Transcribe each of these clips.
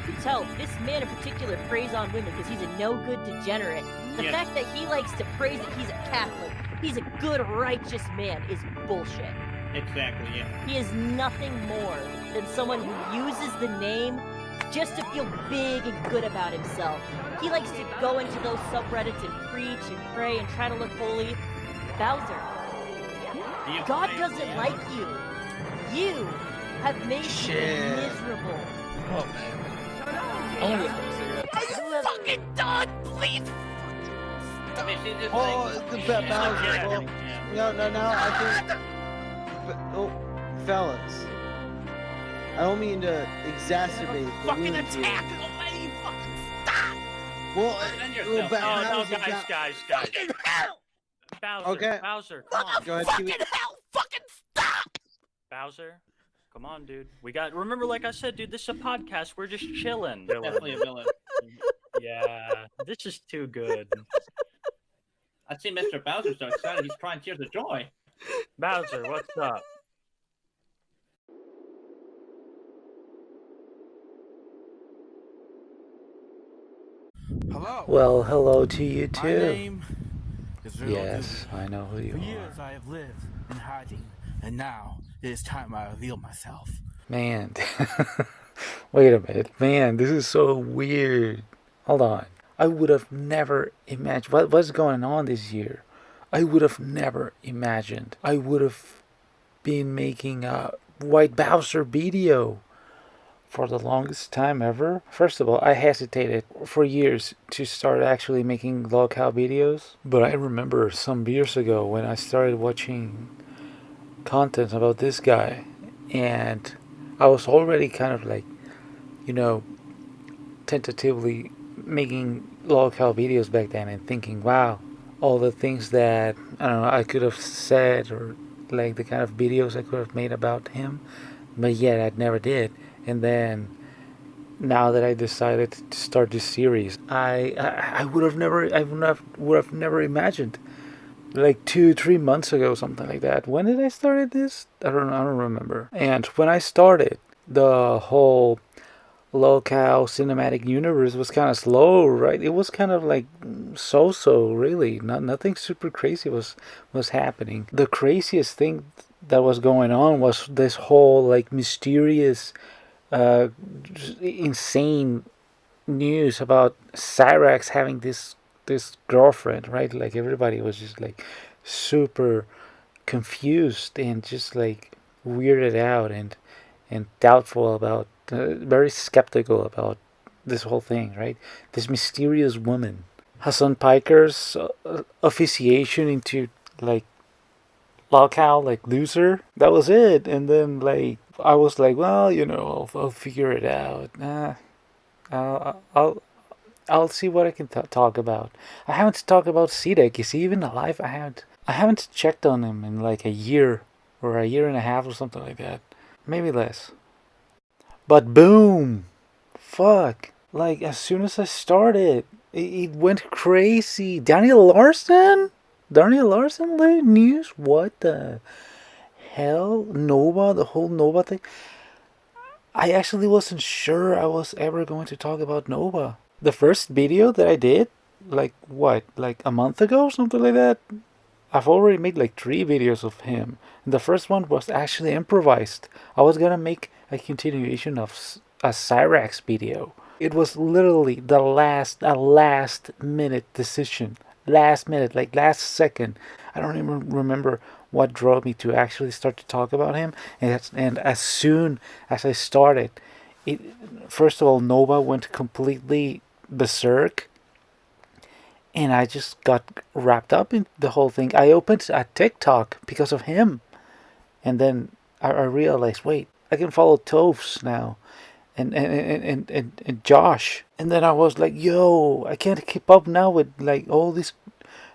can tell this man in particular preys on women because he's a no-good degenerate. The fact that he likes to praise that he's a Catholic, he's a good, righteous man, is bullshit. Exactly, yeah. He is nothing more than someone who uses the name just to feel big and good about himself. He likes to go into those subreddits and preach and pray and try to look holy. Bowser, God doesn't like you. You have made him miserable. Oh, man. I want to smoke a cigarette. Are you fucking done? Please. I mean, she's just the Bowser. No, I think... fellas. I don't mean to exacerbate the fucking wounds here. attack! Why do you fucking stop? Well, guys. Fucking hell! Bowser, Okay. Bowser, come on. Go ahead, Fucking hell! Fucking stop! Bowser, come on, dude. Remember, like I said, dude, this is a podcast. We're just chilling. definitely a villain. Yeah, this is too good. I see Mr. Bowser so excited he's crying tears of joy. Bowser, what's up? Hello. Well, hello to you My too. name is Real Yes, I know who you For are. years I have lived in hiding, and now it is time I reveal myself. Man, wait a minute. Man, this is so weird. Hold on. I would have never imagined what's going on this year. I would have never imagined. I would have been making a White Bowser video for the longest time ever. First of all, I hesitated for years to start actually making Lolcow videos. But I remember some years ago when I started watching content about this guy, and I was already kind of like, tentatively making Lolcow videos back then and thinking, wow, all the things that, I don't know, I could have said, or like the kind of videos I could have made about him, but yet I never did. And then now that I decided to start this series, I would have never imagined, like 2-3 months ago, something like that. When did I start this? I don't remember. And when I started, the whole Lolcow cinematic universe was kind of slow, right? It was kind of like so really. Nothing super crazy was happening. The craziest thing that was going on was this whole like mysterious, insane news about Cyrax having this girlfriend, right? Like everybody was just like super confused and just like weirded out and doubtful about, very skeptical about this whole thing, right? This mysterious woman, Hassan Piker's officiation into like Lolcow, like loser. That was it. And then like I was like, well, I'll figure it out. I'll see what I can talk about. I haven't talked about Sidek. Is he even alive? I haven't checked on him in like a year or a year and a half or something like that. Maybe less. But boom! Fuck! Like as soon as I started, it went crazy. Daniel Larson news? What the hell? Nova, the whole Nova thing. I actually wasn't sure I was ever going to talk about Nova. The first video that I did, like a month ago, something like that. I've already made like 3 videos of him. And the first one was actually improvised. I was gonna make a continuation of a Cyrax video. It was literally a last minute decision. Last minute, like last second. I don't even remember what drove me to actually start to talk about him. And as soon as I started, first of all, Nova went completely berserk. And I just got wrapped up in the whole thing. I opened a TikTok because of him. And then I realized, wait, I can follow Tophs now. And Josh. And then I was like, yo, I can't keep up now with like all this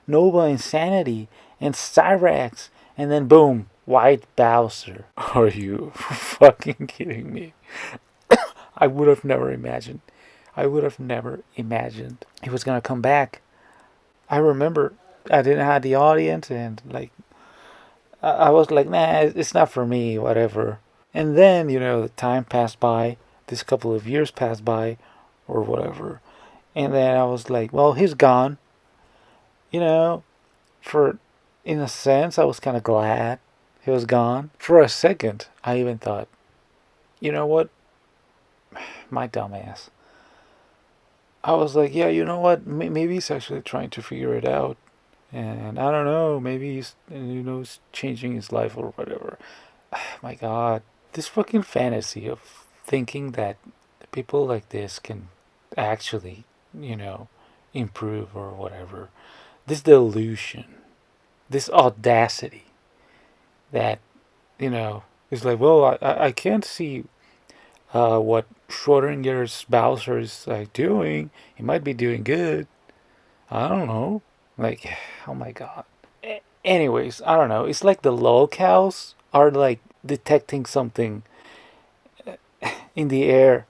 Nova insanity and Cyrax. And then boom, White Bowser. Are you fucking kidding me? I would have never imagined he was gonna come back. I remember I didn't have the audience, and like I was like, nah, it's not for me, whatever. And then the time passed by. this couple of years passed by, or whatever. And then I was like, well, he's gone. You know, for in a sense, I was kind of glad he was gone. For a second, I even thought, you know what? My dumbass. I was like, yeah, you know what? Maybe he's actually trying to figure it out. And I don't know, maybe he's, changing his life or whatever. My God. This fucking fantasy of thinking that people like this can actually, improve or whatever. This delusion, this audacity that, is like, well, I can't see what Schrodinger's Bowser is like doing. He might be doing good. I don't know. Like, oh my God. Anyways, I don't know. It's like the lolcows are like detecting something in the air,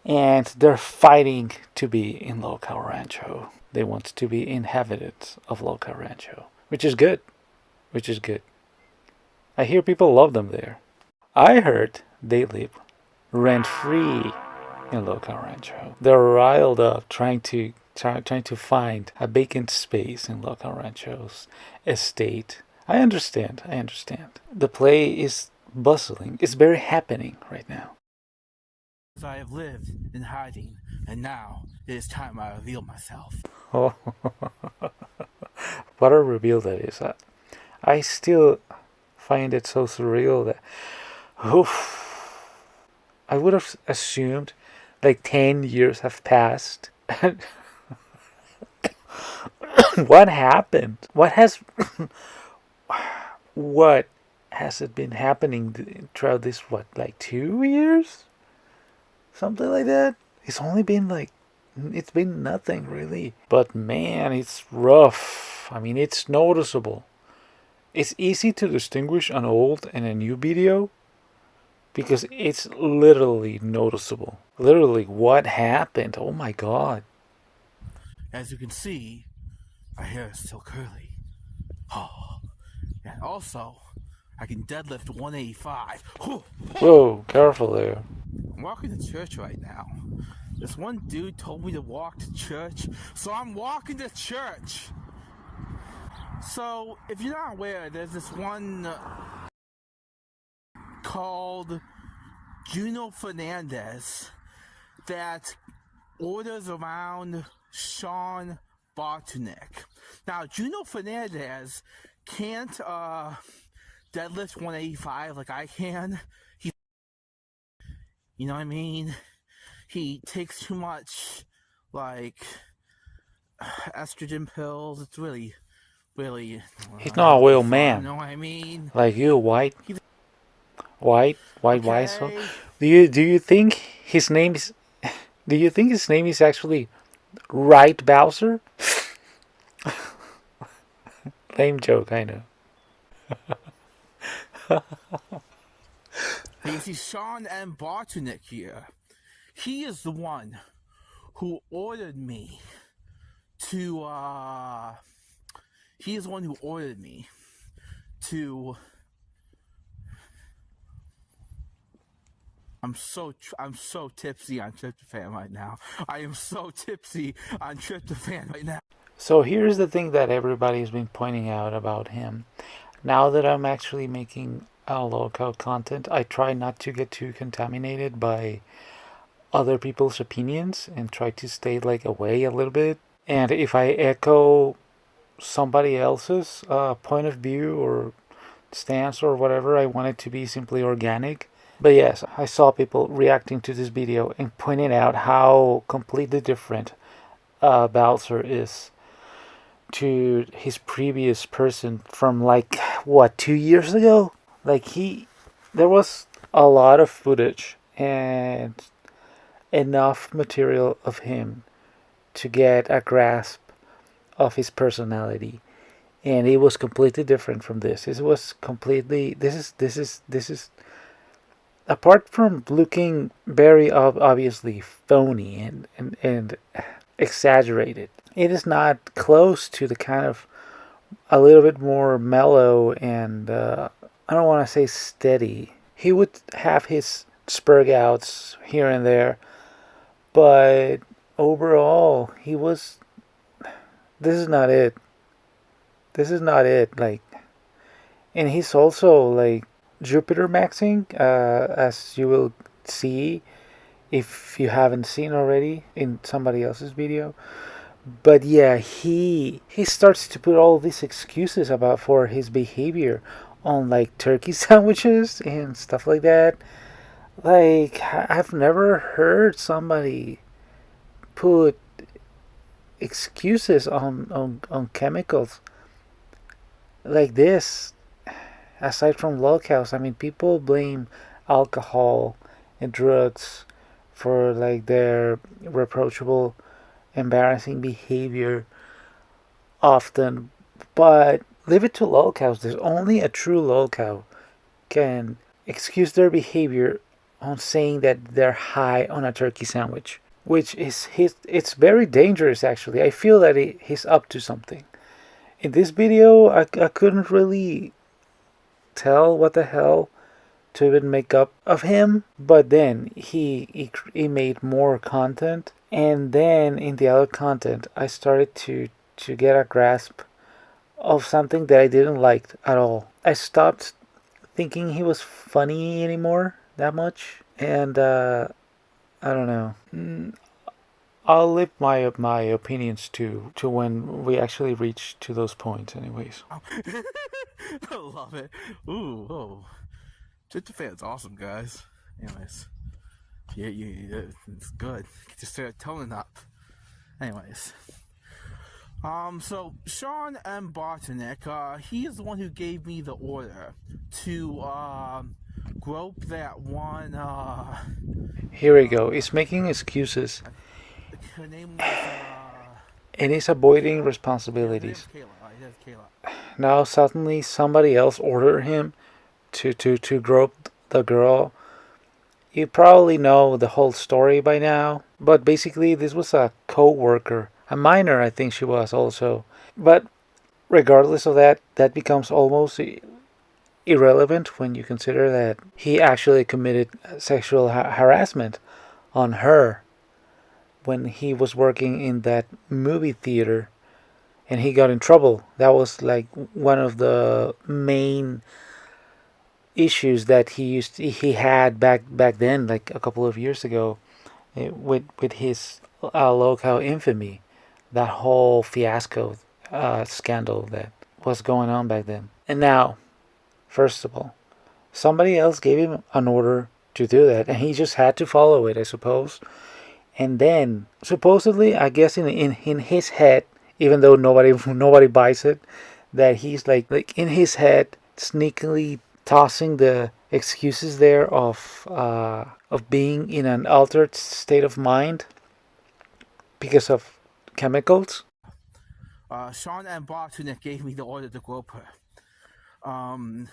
and they're fighting to be in Lolcow Rancho. They want to be inhabitants of Lolcow Rancho, which is good. Which is good. I hear people love them there. I heard they live rent free in Lolcow Rancho. They're riled up trying to find a vacant space in Lolcow Rancho's estate. I understand. The play is bustling. It's very happening right now. I have lived in hiding, and now it is time I reveal myself. Oh, what a reveal that is. I still find it so surreal that I would have assumed like 10 years have passed. What happened? What has it been happening throughout this, like 2 years? Something like that. It's been nothing really. But man, it's rough. I mean, it's noticeable. It's easy to distinguish an old and a new video because it's literally noticeable. Literally, what happened? Oh my God. As you can see, my hair is still curly. Oh, and also, I can deadlift 185. Whoa, careful there. I'm walking to church right now. This one dude told me to walk to church, so I'm walking to church. So, if you're not aware, there's this one called Juno Fernandez that orders around Sean Bartunek. Now, Juno Fernandez can't deadlift 185 like I can. You know what I mean? He takes too much, like, estrogen pills. It's really... He's not a real man. You know what I mean? Like you, white. White, Okay. so do you think his name is actually Right Bowser? Lame joke, I know. You see, Sean M. Bartunek here. He is the one who ordered me to, he is the one who ordered me to... I'm so tipsy on tryptophan right now. I am so tipsy on tryptophan right now. So here's the thing that everybody's been pointing out about him. Now that I'm actually making local content, I try not to get too contaminated by other people's opinions and try to stay like away a little bit. And if I echo somebody else's point of view or stance or whatever, I want it to be simply organic. But yes, I saw people reacting to this video and pointing out how completely different Bowser is to his previous person from 2 years ago? There was a lot of footage and enough material of him to get a grasp of his personality. And it was completely different from this. This is apart from looking very obviously phony and exaggerated, it is not close to the kind of a little bit more mellow and I don't want to say steady. He would have his spurg outs here and there, but overall, he was. This is not it. This is not it. Like, and he's also like Jupiter maxing, as you will see if you haven't seen already in somebody else's video. But yeah, he starts to put all these excuses about for his behavior on like turkey sandwiches and stuff like that. Like, I've never heard somebody put excuses on chemicals like this. Aside from Lolcows, I mean, people blame alcohol and drugs for like their reproachable, embarrassing behavior often, but leave it to Lolcows. There's only a true Lolcow can excuse their behavior on saying that they're high on a turkey sandwich, which is it's very dangerous actually. I feel that he's up to something. In this video, I couldn't really tell what the hell to even make up of him, but then he made more content, and then in the other content I started to get a grasp of something that I didn't like at all. I stopped thinking he was funny anymore that much, and I don't know. I'll leave my opinions to when we actually reach to those points, anyways. I love it. Ooh, oh. Tryptophan's awesome, guys. Anyways. Yeah, it's good. Get your serotonin up. Anyways. So Sean M. Bartonek, he is the one who gave me the order to, grope that one, Here we go. He's making excuses, her name was, and he's avoiding her responsibilities. name's Kayla. It is Kayla. Now suddenly somebody else ordered him to grope the girl. You probably know the whole story by now, but basically this was a co-worker, a minor I think she was also. But regardless of that, that becomes almost irrelevant when you consider that he actually committed sexual harassment on her when he was working in that movie theater, and he got in trouble. That was like one of the main issues that he had back then, like a couple of years ago, with his Lolcow infamy, that whole fiasco, scandal that was going on back then. And now, first of all, somebody else gave him an order to do that, and he just had to follow it, I suppose. And then, supposedly, I guess in his head, even though nobody buys it, that he's like in his head sneakily tossing the excuses there of being in an altered state of mind because of chemicals. Sean M. Bartonek gave me the order to grope her. I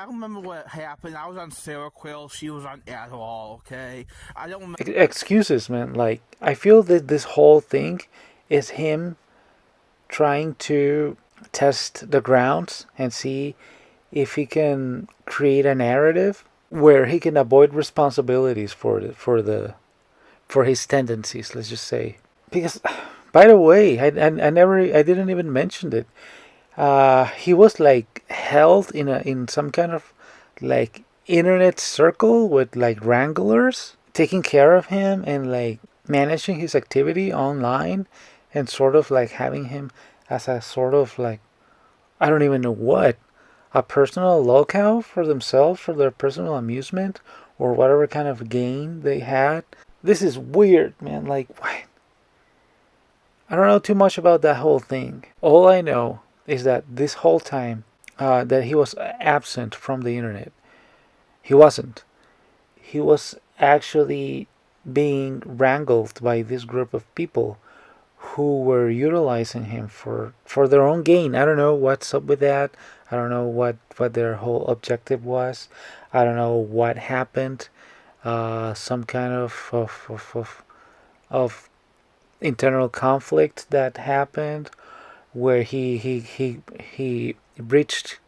don't remember what happened. I was on Seroquel. She was on Adderall. Okay, I don't remember. Excuses, man. Like, I feel that this whole thing is him trying to test the grounds and see if he can create a narrative where he can avoid responsibilities for his tendencies. Let's just say, because, by the way, I didn't even mention it. He was like held in some kind of like internet circle with like wranglers taking care of him and like managing his activity online, and sort of like having him as a sort of like, I don't even know what, a personal Lolcow for themselves, for their personal amusement or whatever kind of gain they had. This is weird, man. Like, what? I don't know too much about that whole thing. All I know is that this whole time that he was absent from the internet, he wasn't. He was actually being wrangled by this group of people who were utilizing him for their own gain. I don't know what's up with that. I don't know what their whole objective was. I don't know what happened. Some kind of internal conflict that happened where he breached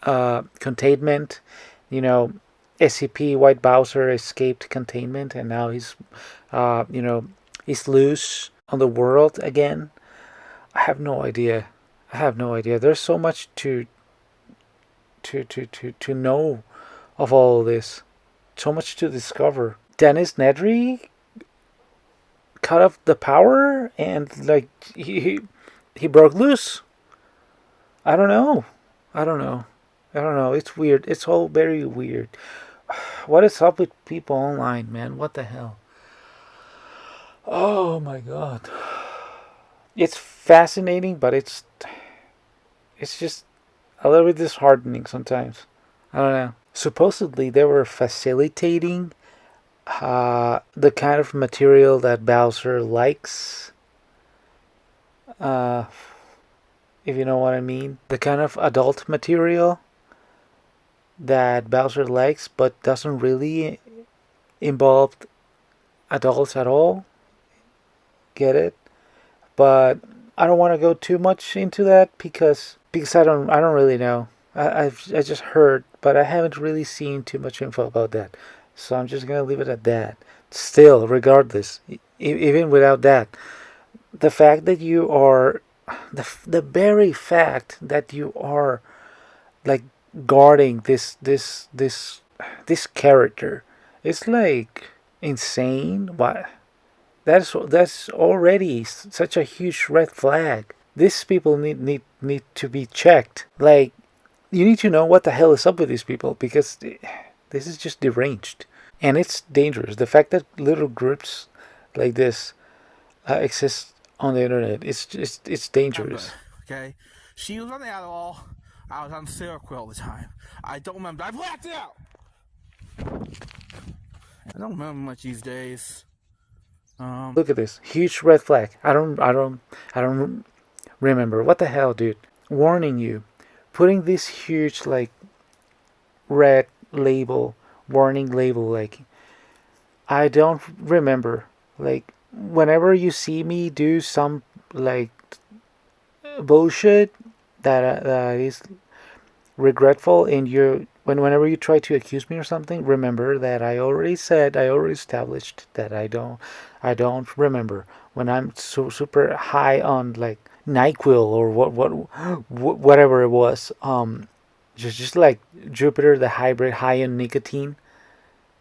containment. You know, SCP White Bowser escaped containment, and now he's loose on the world again. I have no idea. I have no idea. There's so much to know of all this. So much to discover. Dennis Nedry cut off the power and like he broke loose. I don't know. I don't know. I don't know. It's weird. It's all very weird. What is up with people online, man? What the hell? Oh my god. It's fascinating, but it's just a little bit disheartening sometimes. I don't know. Supposedly they were facilitating the kind of material that Bowser likes. If you know what I mean. The kind of adult material that Bowser likes but doesn't really involve adults at all. Get it? But I don't want to go too much into that because I don't really know. I just heard, but I haven't really seen too much info about that. So I'm just gonna leave it at that. Still, regardless, even without that, the fact that you are the very fact that you are like guarding this character, it's like insane. What? That's already such a huge red flag. These people need to be checked. Like, you need to know what the hell is up with these people because this is just deranged and it's dangerous. The fact that little groups like this exist on the internet, it's dangerous. Okay, she was on the Adderall. I was on Seroquel all the time. I don't remember. I blacked out. I don't remember much these days. Look at this huge red flag. I don't remember. What the hell, dude? Warning you, putting this huge like red label, warning label, like I don't remember. Like whenever you see me do some like bullshit that is regretful, and whenever you try to accuse me or something, remember that I already established that I don't remember. When I'm super high on like NyQuil or whatever it was, just like Jupiter the hybrid high on nicotine.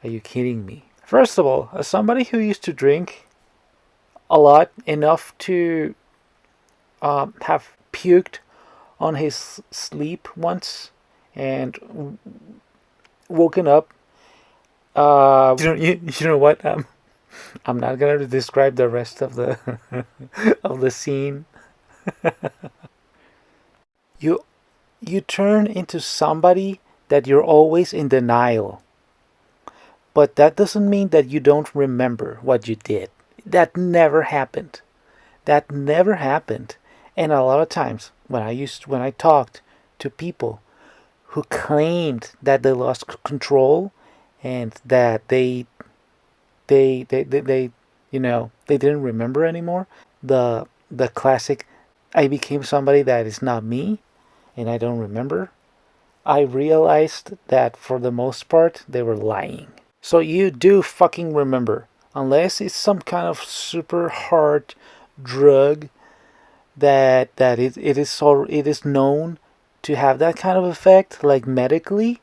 Are you kidding me? First of all, as somebody who used to drink a lot, enough to have puked on his sleep once and woken up. You know what? I'm not gonna describe the rest of the of the scene. You turn into somebody that you're always in denial. But that doesn't mean that you don't remember what you did. That never happened. That never happened. And a lot of times when I talked to people who claimed that they lost control and that they didn't remember anymore, the classic I became somebody that is not me and I don't remember, I realized that for the most part they were lying. So you do fucking remember, unless it's some kind of super hard drug that it is known to have that kind of effect, like medically.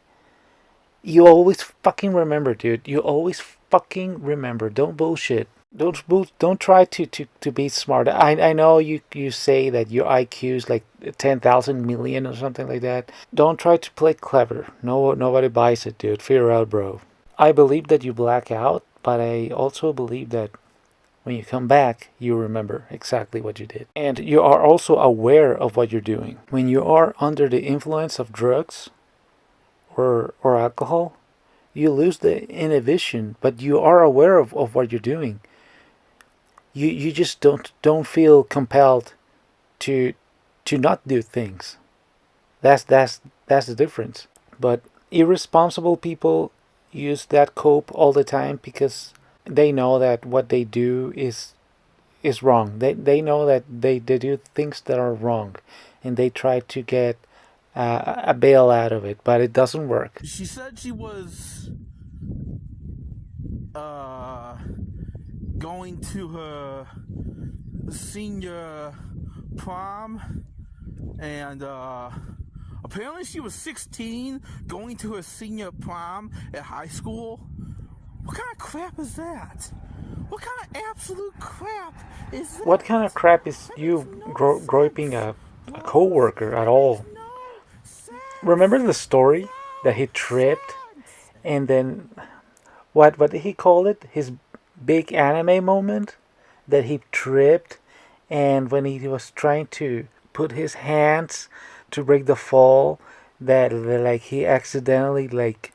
You always fucking remember, dude. You always fucking remember. Don't bullshit. Don't try to be smart. I know you say that your IQ is like 10,000 million or something like that. Don't try to play clever. Nobody buys it, dude. Figure out, bro. I believe that you black out, but I also believe that when you come back, you remember exactly what you did. And you are also aware of what you're doing. When you are under the influence of drugs or alcohol, you lose the inhibition, but you are aware of what you're doing. You just don't feel compelled to not do things. That's the difference. But irresponsible people use that cope all the time because they know that what they do is wrong. They know that they do things that are wrong, and they try to get a bail out of it, but it doesn't work. She said she was going to her senior prom, and apparently she was 16 going to her senior prom at high school. What kind of crap is that? What kind of absolute crap is that? What kind of crap is you groping a co-worker at all? Remember the story that he tripped, and then what did he call it? His big anime moment, that he tripped, and when he was trying to put his hands to break the fall, that like he accidentally like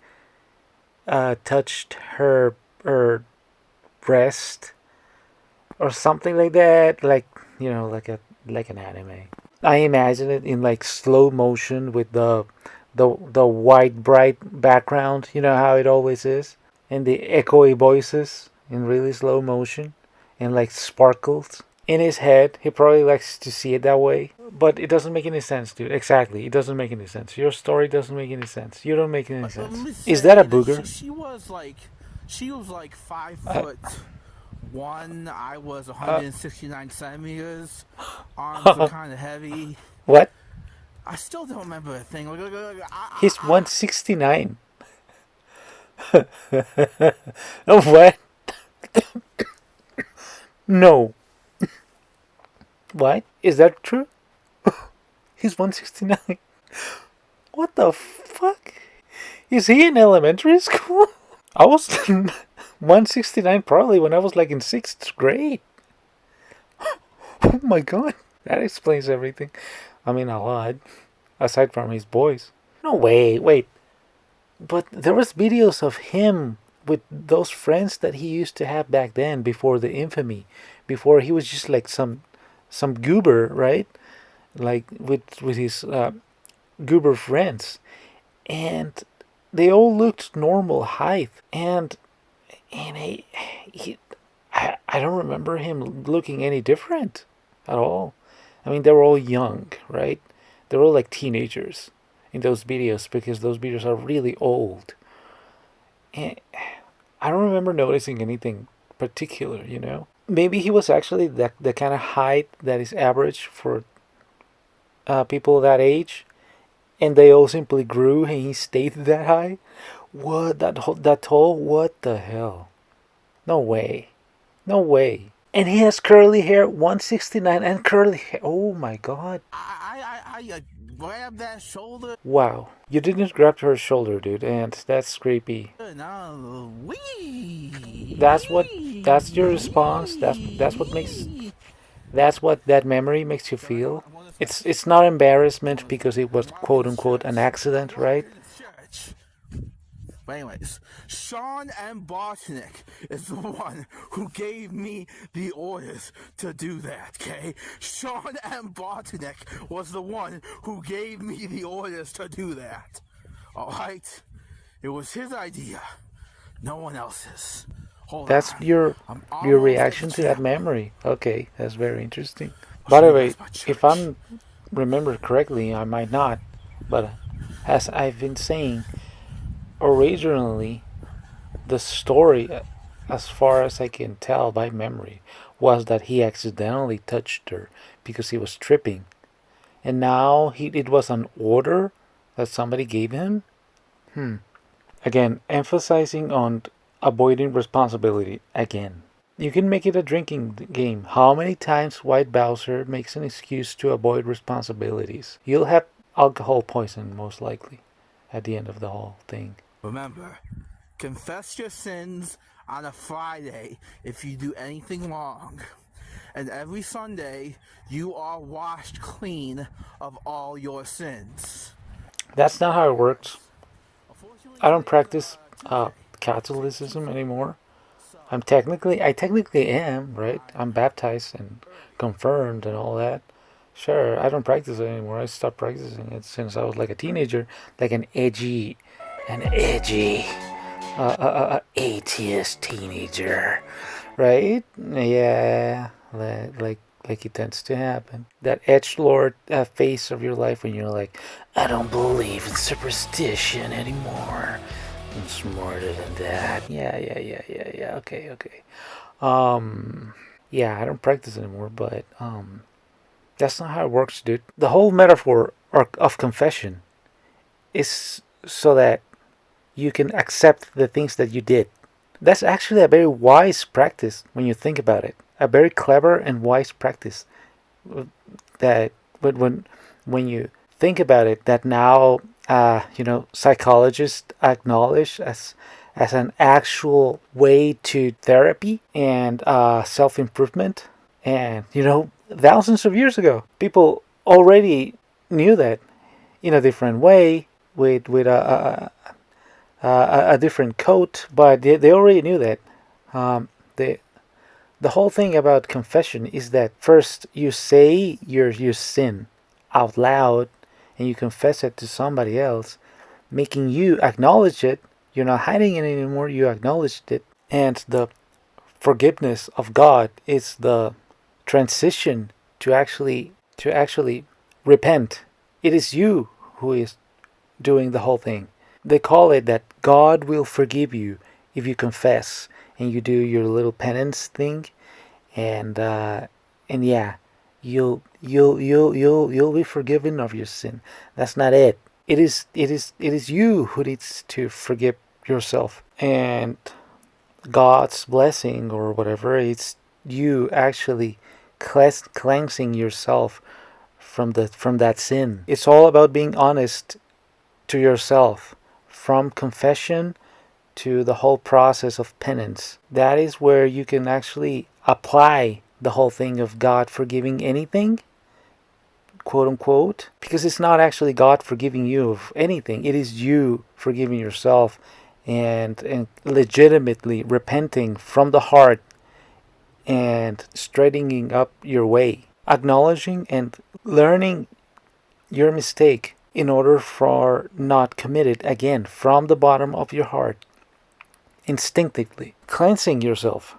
touched her breast or something like that, like like an anime. I imagine it in like slow motion with the white bright background. You know how it always is, and the echoey voices in really slow motion, and like sparkles in his head. He probably likes to see it that way, but it doesn't make any sense, dude. Exactly, it doesn't make any sense. Your story doesn't make any sense. You don't make any sense. Is that a booger? She was like 5'1". I was 169 centimeters. Arms are kind of heavy. What? I still don't remember a thing. He's 169. Oh, what? No. What? Is that true? He's 169. What the fuck? Is he in elementary school? I was 169 probably when I was like in 6th grade. Oh my god. That explains everything. I mean, a lot. Aside from his voice. No, wait. But there was videos of him with those friends that he used to have back then, before the infamy. Before he was just like some goober, right? Like with his goober friends. And they all looked normal height. And I don't remember him looking any different at all. I mean, they were all young, right? They were all like teenagers in those videos, because those videos are really old. And I don't remember noticing anything particular, you know? Maybe he was actually the kind of height that is average for people that age, and they all simply grew and he stayed that high. What? That tall? What the hell? No way. And he has curly hair, 169, and curly hair. Oh my god. I grabbed that shoulder. Wow. You didn't grab her shoulder, dude, and that's creepy. That's your response. That's what that memory makes you feel. It's not embarrassment because it was quote unquote an accident, right? But anyways, Sean M. Bartnick is the one who gave me the orders to do that, okay? Sean M. Bartnick was the one who gave me the orders to do that. Alright? It was his idea. No one else's. That's your reaction to that memory. Okay, that's very interesting. By the way, if I remember correctly, I might not, but as I've been saying, originally, the story, as far as I can tell by memory, was that he accidentally touched her because he was tripping. And now it was an order that somebody gave him? Again, emphasizing on avoiding responsibility again. You can make it a drinking game. How many times White Bowser makes an excuse to avoid responsibilities? You'll have alcohol poison, most likely, at the end of the whole thing. Remember, confess your sins on a Friday if you do anything wrong. And every Sunday, you are washed clean of all your sins. That's not how it works. I don't practice Catholicism anymore. I technically am, right? I'm baptized and confirmed and all that. Sure, I don't practice it anymore. I stopped practicing it since I was like a teenager, like an edgy atheist teenager, right? Yeah, like like it tends to happen. That edgelord phase of your life when you're like, I don't believe in superstition anymore. I'm smarter than that. Yeah. Okay. Yeah, I don't practice anymore, but that's not how it works, dude. The whole metaphor of confession is so that you can accept the things that you did. That's actually a very wise practice when you think about it. A very clever and wise practice that but when you think about it, that now psychologists acknowledge as an actual way to therapy and self improvement. And thousands of years ago, people already knew that in a different way with a different coat, but they already knew that. The the whole thing about confession is that first you say your sin out loud and you confess it to somebody else, making you acknowledge it. You're not hiding it anymore. You acknowledged it, and the forgiveness of God is the transition to actually repent. It is you who is doing the whole thing. They call it that God will forgive you if you confess and you do your little penance thing, and yeah, you'll be forgiven of your sin. That's not it. It is you who needs to forgive yourself, and God's blessing or whatever. It's you actually cleansing yourself from that sin. It's all about being honest to yourself, from confession to the whole process of penance. That is where you can actually apply the whole thing of God forgiving anything, quote unquote, because it's not actually God forgiving you of anything. It is you forgiving yourself and legitimately repenting from the heart and straightening up your way, acknowledging and learning your mistake in order for not commit it again from the bottom of your heart, instinctively cleansing yourself.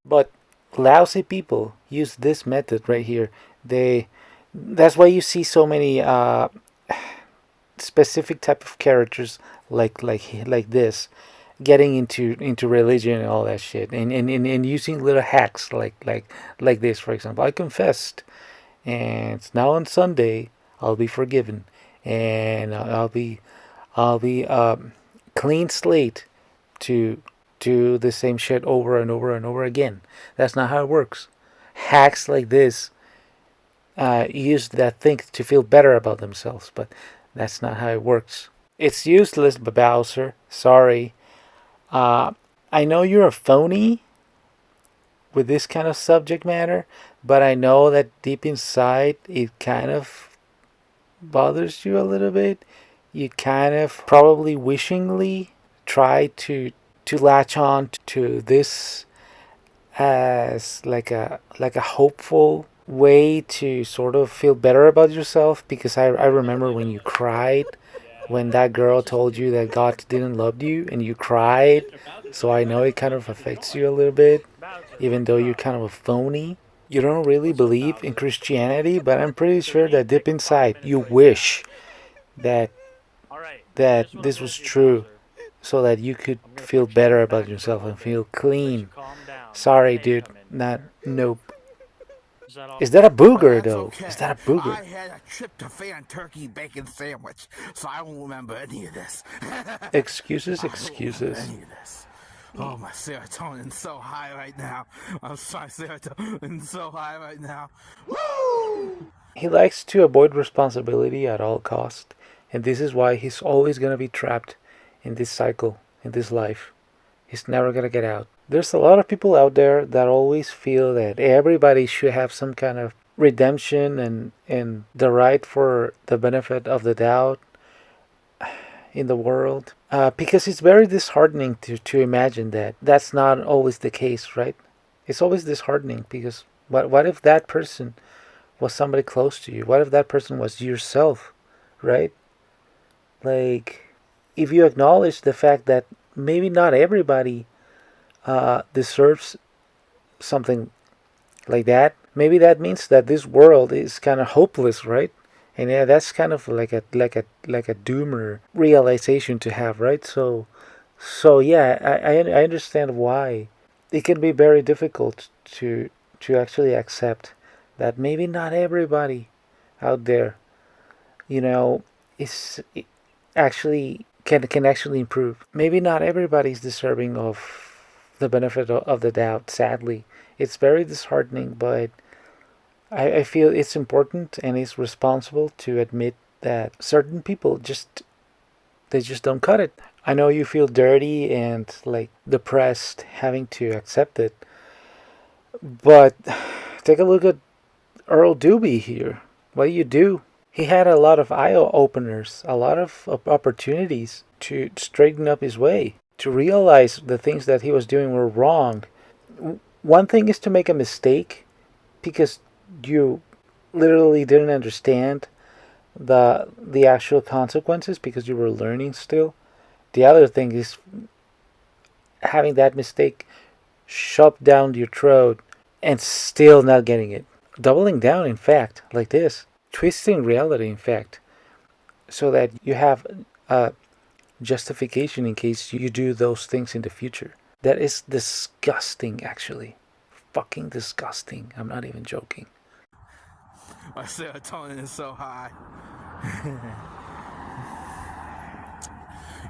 But lousy people use this method right here. That's why you see so many specific type of characters like this getting into religion and all that shit, and using little hacks like this. For example, I confessed, and now on Sunday I'll be forgiven, and I'll be clean slate to do the same shit over and over and over again. That's not how it works. Hacks like this use that thing to feel better about themselves, but that's not how it works. It's useless, Bowser. Sorry. I know you're a phony with this kind of subject matter, but I know that deep inside it kind of bothers you a little bit. You kind of probably wishingly try to latch on to this as like a hopeful way to sort of feel better about yourself, because I remember when you cried when that girl told you that God didn't love you, and you cried. So I know it kind of affects you a little bit, even though you're kind of a phony. You don't really believe in Christianity, but I'm pretty sure that deep inside you wish that this was true, so that you could feel better about yourself and feel clean. Sorry, dude. Not nope. Is that a booger though? Okay. Is that a booger? I had a tryptophan turkey bacon sandwich, so I won't remember any of this. Excuses, I won't excuses. remember any of this. Oh, my serotonin's so high right now. I'm sorry, serotonin's so high right now. Woo! He likes to avoid responsibility at all cost, and this is why he's always gonna be trapped in this cycle, in this life. He's never gonna get out. There's a lot of people out there that always feel that everybody should have some kind of redemption and the right for the benefit of the doubt in the world. Because it's very disheartening to imagine that that's not always the case, right? It's always disheartening because what if that person was somebody close to you? What if that person was yourself, right? Like, if you acknowledge the fact that maybe not everybody deserves something like that, maybe that means that this world is kind of hopeless, right? And yeah, that's kind of like a doomer realization to have, right? So yeah, I understand why it can be very difficult to actually accept that maybe not everybody out there, you know, is actually can actually improve. Maybe not everybody's deserving of the benefit of the doubt. Sadly, it's very disheartening, but I feel it's important and it's responsible to admit that certain people just don't cut it. I know you feel dirty and like depressed having to accept it, but take a look at Earl Doobie here. What do you do? He had a lot of eye openers, a lot of opportunities to straighten up his way, to realize the things that he was doing were wrong. One thing is to make a mistake because you literally didn't understand the actual consequences because you were learning still. The other thing is having that mistake shoved down your throat and still not getting it. Doubling down, in fact, like this. Twisting reality, in fact, so that you have a justification in case you do those things in the future. That is disgusting, actually. Fucking disgusting. I'm not even joking. My serotonin is so high.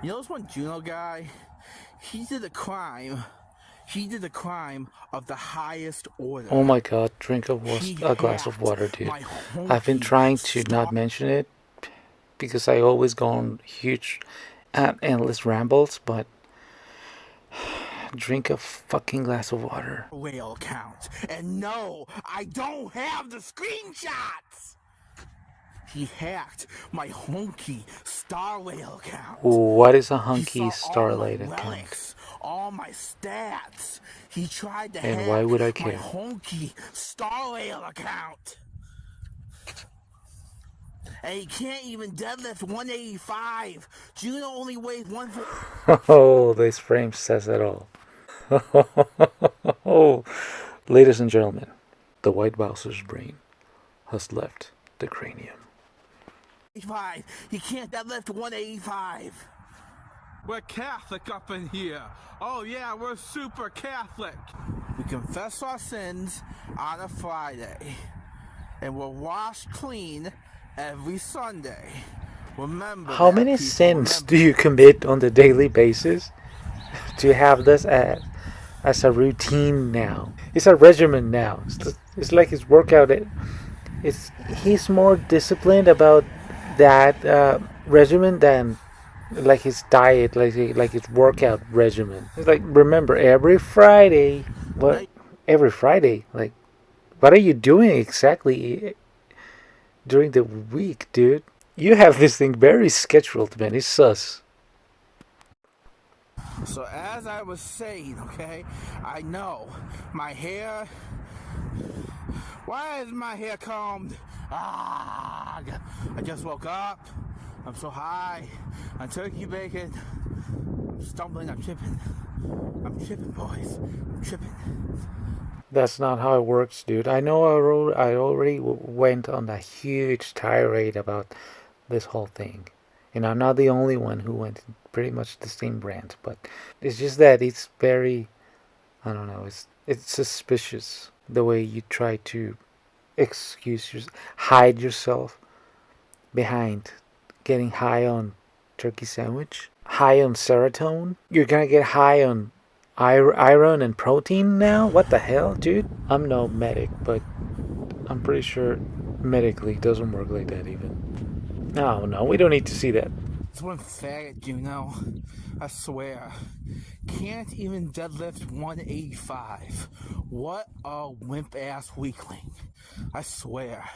You know this one Juno guy? He did a crime. He did a crime of the highest order. Oh my god, drink a glass of water, dude. I've been trying to not mention it because I always go on huge, endless rambles, but drink a fucking glass of water. Whale count. And no, I don't have the screenshots! He hacked my hunky Star Whale account. What is a hunky Starlight account? Relics, all my stats. He tried to And hack why would I my care? hunky Star Whale account. And he can't even deadlift 185. Juno only weighs 140. Oh, this frame says it all. Oh, ladies and gentlemen, the White Bowser's brain has left the cranium. He can't deadlift 185. We're Catholic up in here. Oh yeah, we're super Catholic. We confess our sins on a Friday, and we're washed clean every Sunday. Remember How that, many people. sins Remember. do you commit on the daily basis to have this as a routine now? It's a regimen now. It's like his workout. He's more disciplined about that regimen than like his diet, like his workout regimen. It's like, remember, every Friday. What? Every Friday? Like, what are you doing exactly during the week, dude? You have this thing very scheduled, man. It's sus. So as I was saying, okay, I know my hair. Why is my hair combed? I just woke up. I'm so high on turkey bacon. I'm stumbling. I'm tripping. I'm tripping, boys. I'm tripping. That's not how it works, dude. I know I already went on a huge tirade about this whole thing. And I'm not the only one who went pretty much the same rant, but it's just that it's very, I don't know, it's suspicious the way you try to hide yourself behind getting high on turkey sandwich, high on serotonin. You're gonna get high on iron and protein now? What the hell, dude? I'm no medic, but I'm pretty sure medically it doesn't work like that even. No, we don't need to see that. It's one faggot, you know. I swear. Can't even deadlift 185. What a wimp ass weakling. I swear.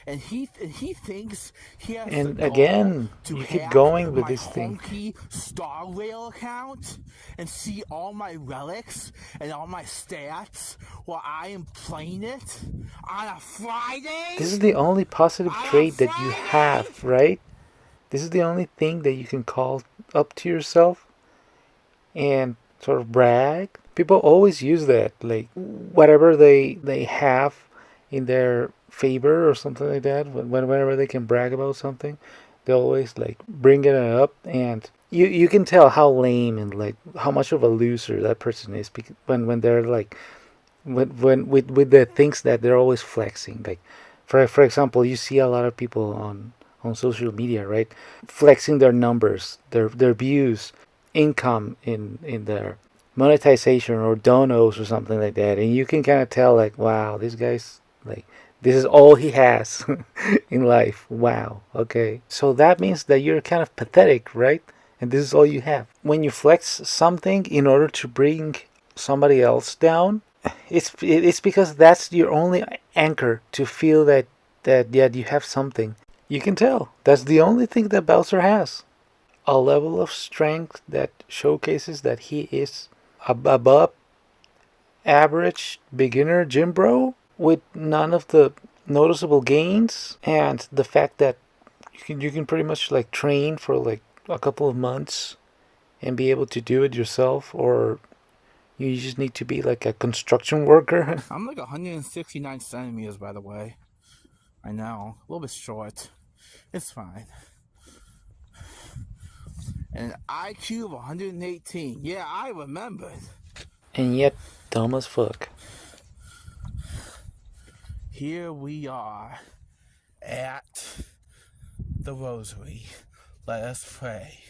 And he thinks he has And the again, to you keep hack going with my this thing. honky Star Rail account and see all my relics and all my stats while I am playing it on a Friday. This is the only positive trait that you have, right? This is the only thing that you can call up to yourself and sort of brag. People always use that, like whatever they have in their favor or something like that. Whenever they can brag about something, they always like bring it up, and you can tell how lame and like how much of a loser that person is when they're like when with the things that they're always flexing. Like for example, you see a lot of people on social media, right, flexing their numbers, their views, income in their monetization or donos or something like that, and you can kind of tell like, wow, this guy's like, this is all he has in life. Wow, okay, so that means that you're kind of pathetic, right? And this is all you have. When you flex something in order to bring somebody else down, it's because that's your only anchor to feel that yeah, you have something. You can tell that's the only thing that Bowser has, a level of strength that showcases that he is above average beginner gym bro, with none of the noticeable gains, and the fact that you can pretty much like train for like a couple of months and be able to do it yourself, or you just need to be like a construction worker. I'm like 169 centimeters, by the way. I know, a little bit short. It's fine. And an IQ of 118. Yeah, I remembered. And yet dumb as fuck. Here we are at the rosary. Let us pray.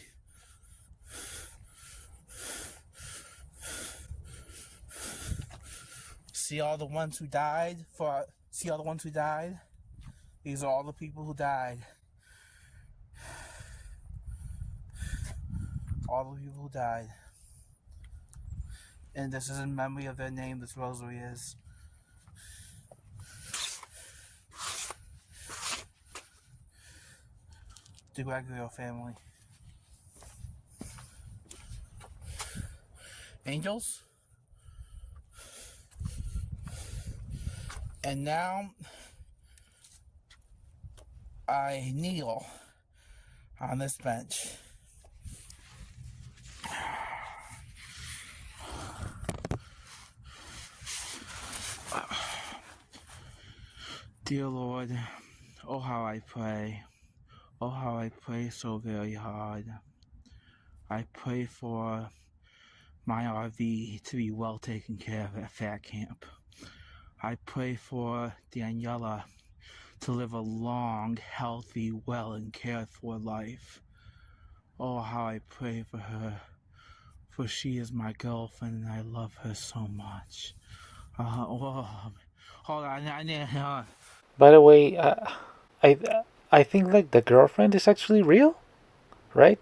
See all the ones who died see all the ones who died? These are all the people who died. All the people who died. And this is in memory of their name, this rosary is. The Gregorio family. Angels. And now I kneel on this bench. Dear Lord, oh how I pray. Oh how I pray so very hard. I pray for my RV to be well taken care of at Fat Camp. I pray for Daniela to live a long, healthy, well and cared for life. Oh, how I pray for her, for she is my girlfriend and I love her so much. Hold on. By the way, I I think like the girlfriend is actually real, right?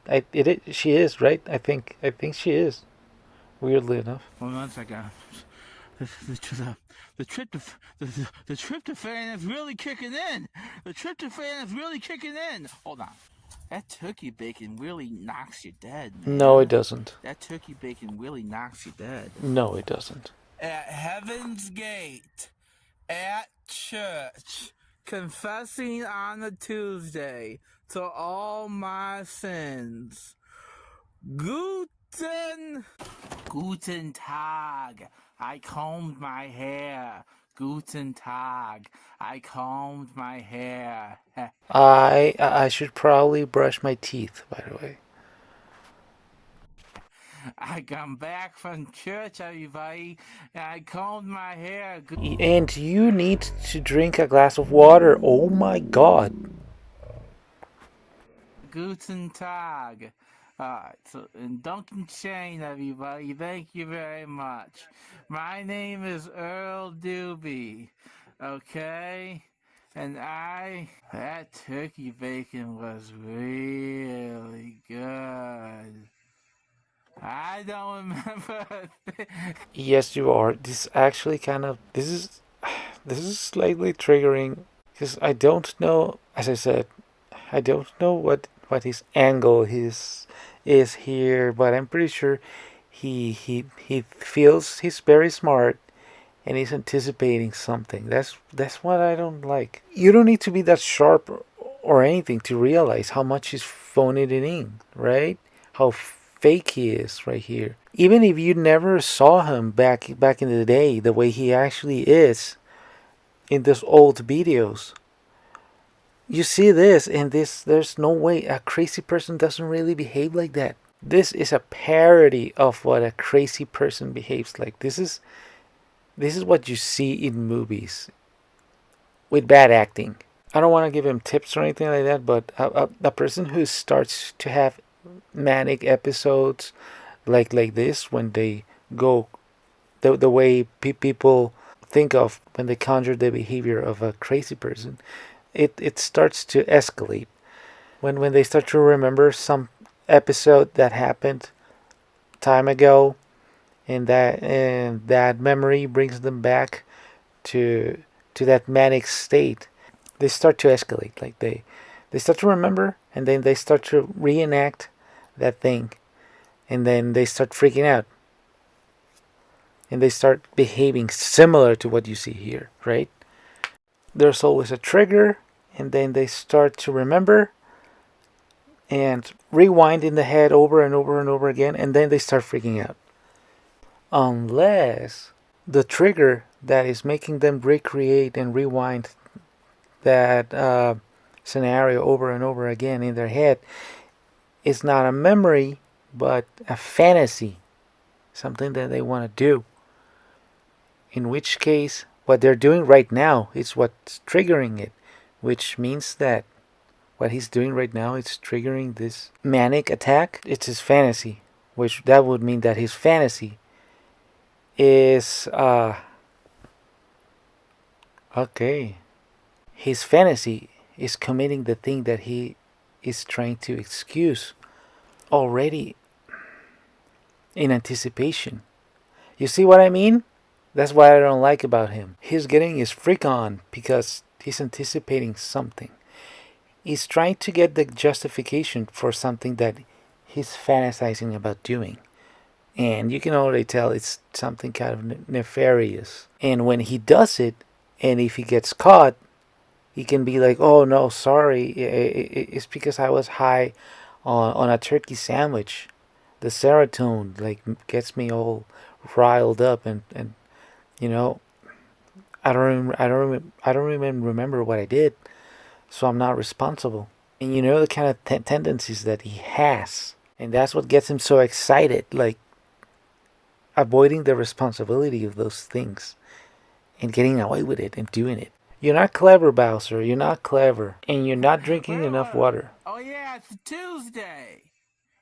She is, right? I think she is. Weirdly enough. Hold on a second. The tryptophan is really kicking in. The tryptophan is really kicking in. Hold on. That turkey bacon really knocks you dead, man. No, it doesn't. That turkey bacon really knocks you dead. No, it doesn't. At Heaven's Gate, at church, confessing on a Tuesday to all my sins. Guten Tag. I combed my hair. Guten Tag. I combed my hair. I should probably brush my teeth, by the way. I come back from church, everybody, and I combed my hair. And you need to drink a glass of water. Oh my god. Guten Tag. Alright, so in Duncan Chain, everybody, thank you very much. My name is Earl Doobie, okay? And that turkey bacon was really good. I don't remember. Yes, you are. This actually this is slightly triggering because I don't know. As I said, I don't know what his angle is here, but I'm pretty sure he feels he's very smart and he's anticipating something. That's what I don't like. You don't need to be that sharp or anything to realize how much he's phoning it in, right? How fake he is right here. Even if you never saw him back in the day, the way he actually is, in those old videos. You see this, and there's no way a crazy person doesn't really behave like that. This is a parody of what a crazy person behaves like. This is what you see in movies with bad acting. I don't want to give him tips or anything like that, but a person who starts to have manic episodes like this, when they go the way people think of when they conjure the behavior of a crazy person, it starts to escalate. When they start to remember some episode that happened time ago, and that memory brings them back to that manic state, they start to escalate. Like they start to remember, and then they start to reenact that thing, and then they start freaking out, and they start behaving similar to what you see here, right? There's always a trigger, and then they start to remember and rewind in the head over and over and over again, and then they start freaking out. Unless the trigger that is making them recreate and rewind that scenario over and over again in their head is not a memory, but a fantasy, something that they want to do. In which case, what they're doing right now is what's triggering it, which means that what he's doing right now is triggering this manic attack. It's his fantasy, which that would mean that his fantasy is okay. His fantasy is committing the thing that he is trying to excuse already in anticipation. You see what I mean? That's what I don't like about him. He's getting his freak on because he's anticipating something. He's trying to get the justification for something that he's fantasizing about doing. And you can already tell it's something kind of nefarious. And when he does it, and if he gets caught, he can be like, oh no, sorry, it's because I was high on a turkey sandwich. The serotonin like gets me all riled up, and you know, I don't even remember what I did, so I'm not responsible. And you know the kind of tendencies that he has, and that's what gets him so excited, like avoiding the responsibility of those things and getting away with it and doing it. You're not clever, Bowser. You're not clever, and you're not drinking enough water. Oh yeah, it's a Tuesday.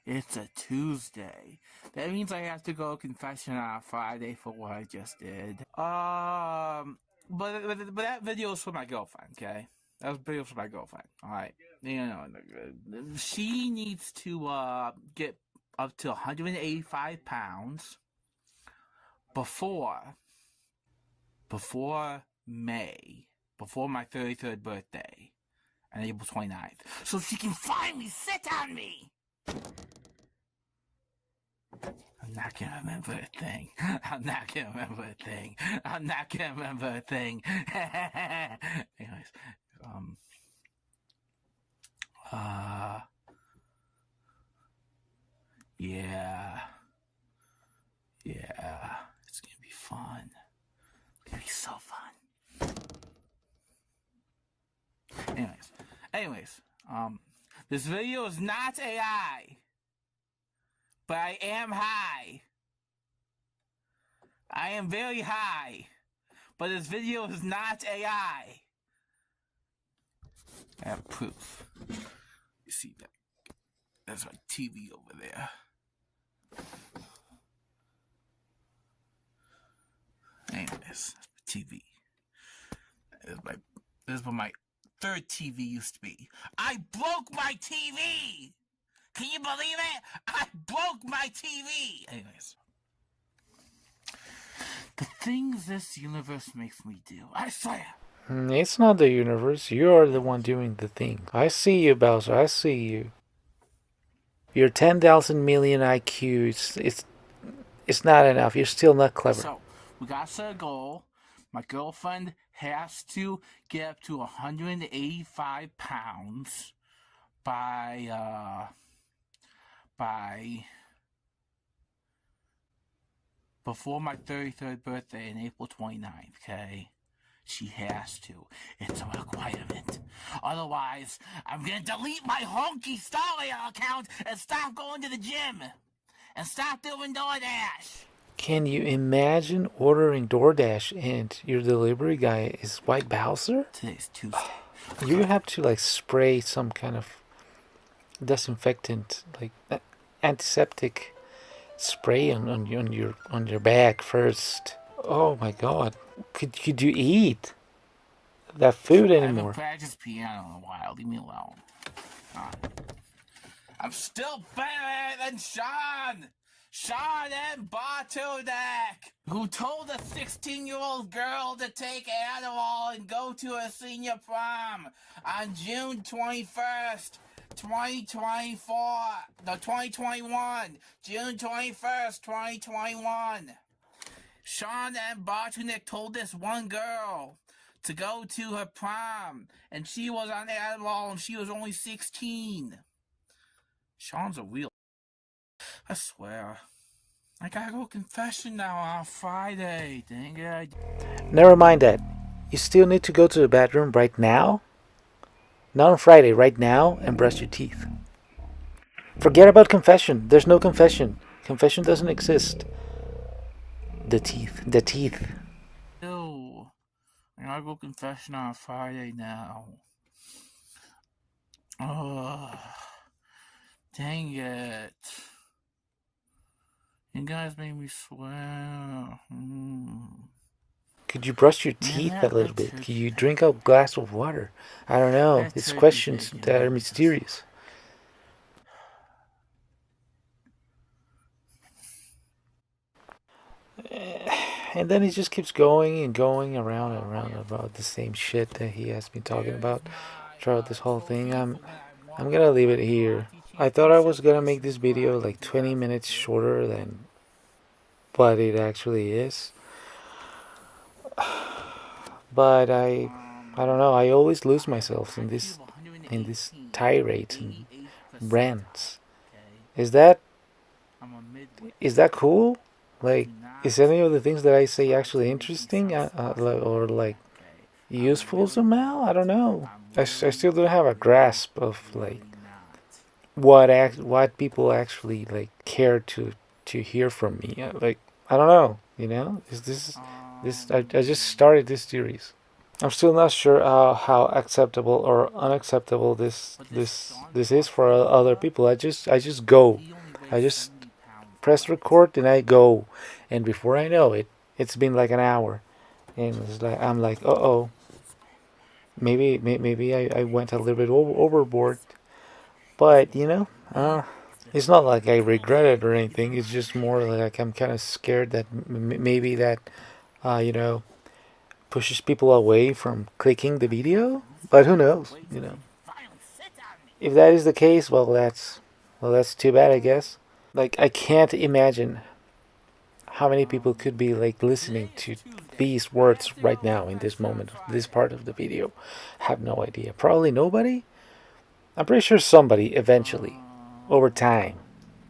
It's a Tuesday. That means I have to go confession on Friday for what I just did. But that video is for my girlfriend, okay? That was video for my girlfriend. All right, you know, she needs to get up to 185 pounds before May, before my 33rd birthday, on April 29th, so she can finally sit on me. I'm not gonna remember a thing. I'm not gonna remember a thing. I'm not gonna remember a thing. Anyways, yeah, it's gonna be fun. It's gonna be so fun. Anyways, this video is not AI, but I am high. I am very high, but this video is not AI. I have proof. You see that? That's my TV over there. Anyways, that's my TV. This is what my third TV used to be. I broke my TV! Can you believe it? I broke my TV! Anyways. The things this universe makes me do, I swear. It's not the universe. You're the one doing the thing. I see you, Bowser. I see you. Your 10,000 million IQ, it's not enough. You're still not clever. So, we got set a goal. My girlfriend has to get up to 185 pounds by before my 33rd birthday on April 29th, okay? She has to. It's a requirement. Otherwise, I'm gonna delete my honky story account and stop going to the gym. And stop doing DoorDash. Can you imagine ordering DoorDash and your delivery guy is White Bowser? Today's Tuesday. You have to like spray some kind of disinfectant, like antiseptic spray on your bag first. Oh my God! Could you eat that food I anymore? haven't practiced piano in a while. Leave me alone. I'm still better than Sean! Sean and Bartodak, who told a 16-year-old girl to take Adderall and go to a senior prom on June 21st, 2024. No, 2021. June 21st, 2021. Sean and Bartodak told this one girl to go to her prom, and she was on Adderall and she was only 16. Sean's a real... I swear. I gotta go confession now on Friday. Dang it. Never mind that. You still need to go to the bathroom right now? Not on Friday, right now, and brush your teeth. Forget about confession. There's no confession. Confession doesn't exist. The teeth. Ew. I gotta go confession on Friday now. Ugh. Dang it. You guys made me swear. Could you brush your teeth a little bit? Could you drink a glass of water? I don't know. It's questions that are mysterious. And then he just keeps going and going around and around about the same shit that he has been talking about throughout this whole thing. I'm gonna leave it here. I thought I was gonna make this video like 20 minutes shorter than what it actually is. But I don't know. I always lose myself in this tirades and rants. Is that cool? Like, is any of the things that I say actually interesting or like useful somehow? I don't know. I still don't have a grasp of like what people actually like care to hear from me. Like, I don't know. You know, is this I just started this series. I'm still not sure how acceptable or unacceptable this is for other people. I just go. I just press record and I go, and before I know it, it's been like an hour, and it's like I'm like, oh, maybe I went a little bit overboard, but you know, it's not like I regret it or anything. It's just more like I'm kind of scared that maybe that, you know, pushes people away from clicking the video. But who knows? You know, if that is the case, well, that's too bad, I guess. Like, I can't imagine how many people could be like listening to these words right now in this moment, this part of the video. Have no idea. Probably nobody. I'm pretty sure somebody eventually, over time.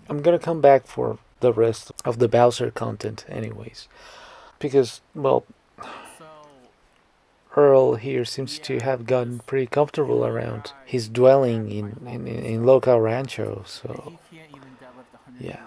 I'm gonna come back for the rest of the Bowser content anyways. Because, well, Earl here seems to have gotten pretty comfortable around his dwelling in Lolcow Rancho, so yeah.